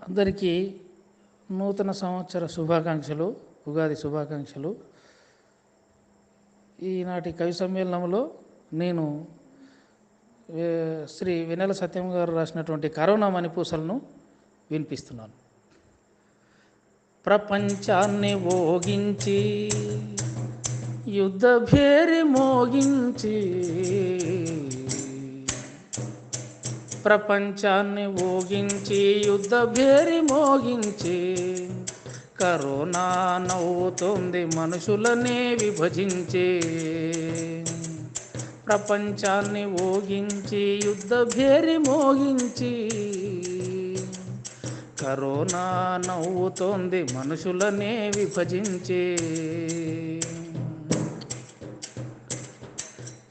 అందరికీ నూతన సంవత్సర శుభాకాంక్షలు, ఉగాది శుభాకాంక్షలు. ఈనాటి కవి సమ్మేళనంలో నేను శ్రీ వెన్నెల సత్యం గారు రాసినటువంటి కరోనా మణిపూసలను వినిపిస్తున్నాను. ప్రపంచాన్ని ఓగించి యుద్ధ భేరి మోగించి, ప్రపంచాన్ని ఓగించి యుద్ధ భేరి మోగించి, కరోనా నవ్వుతోంది మనుషులనే విభజించి. ప్రపంచాన్ని ఓగించి యుద్ధ భేరి మోగించి, కరోనా నవ్వుతోంది మనుషులనే విభజించి.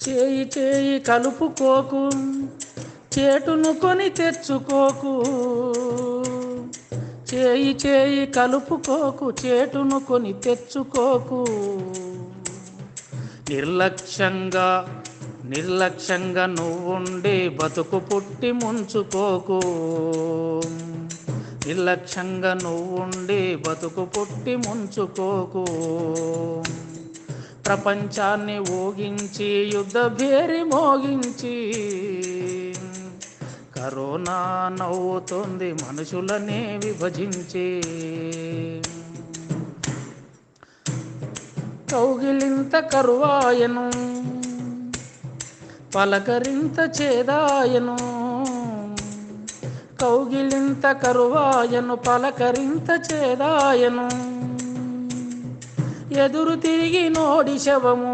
చేయి చేయి కలుపుకోకు, చేటును కొని తెచ్చుకోకు. చేయి చేయి కలుపుకోకు, చేటును కొని తెచ్చుకోకు. నిర్లక్ష్యంగా నువ్వుండి బతుకు పుట్టి ముంచుకోకు. నిర్లక్ష్యంగా నువ్వుండి బతుకు పుట్టి ముంచుకోకు. ప్రపంచాన్ని ఊగించి యుద్ధ భేరి మోగించి, కరోనా నవ్వుతోంది మనుషులనే విభజించి. కౌగిలింత కరువాయను, పలకరింత చేదాయను. కౌగిలింత కరువాయను, పలకరింత చేదాయను. ఎదురు తిరిగి నోడి శవము,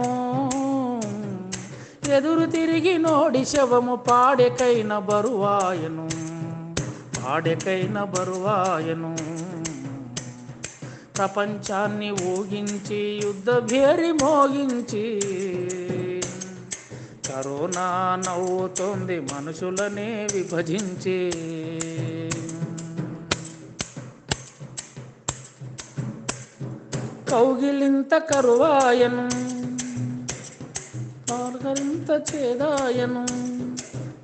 ఎదురు తిరిగి నోడి శవము. పాడెకైన బరువాయను, పాడెకైన బరువాయను. ప్రపంచాన్ని ఊగించి యుద్ధ భేరి మోగించి, కరోనా నవ్వుతోంది మనుషులనే విభజించి. కౌగిలింత కరువాయను, పలకరింత చేదాయను.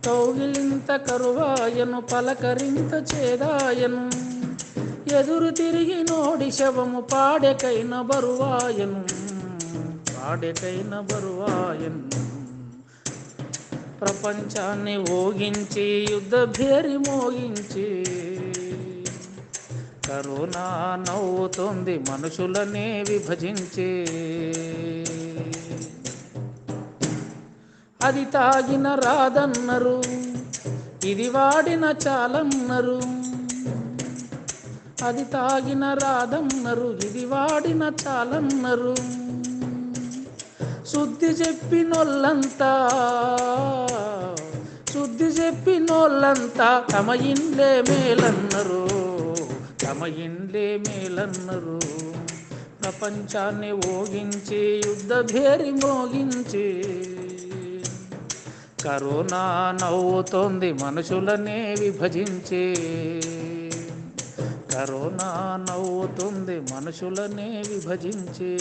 కౌగిలింత కరువాయను, పలకరింత చేదాయను. ఎదురు తిరిగి నోడి శవము. పాడెకైన బరువాయను, పాడెకైన బరువాయను. ప్రపంచాన్ని ఊగించి యుద్ధ భేరి మోగించి, కరోనా నవ్వుతోంది మనుషులనే విభజించి. అది తాగిన రాదన్నరు, ఇది వాడిన చాలన్నరు. అది తాగిన రాదన్నరు, ఇది వాడిన చాలన్నరు. శుద్ధి చెప్పినోళ్ళంతా, శుద్ధి చెప్పినోళ్ళంతా తమ ఇండ్లే మేలన్నరు, తమ ఇండ్లే మేలన్నరు. ప్రపంచాన్ని ఓగించి యుద్ధ భేరి మోగించి, కరోనా నవ్వుతోంది మనుషులనే విభజించి. కరోనా నవ్వుతుంది మనుషులనే విభజించి.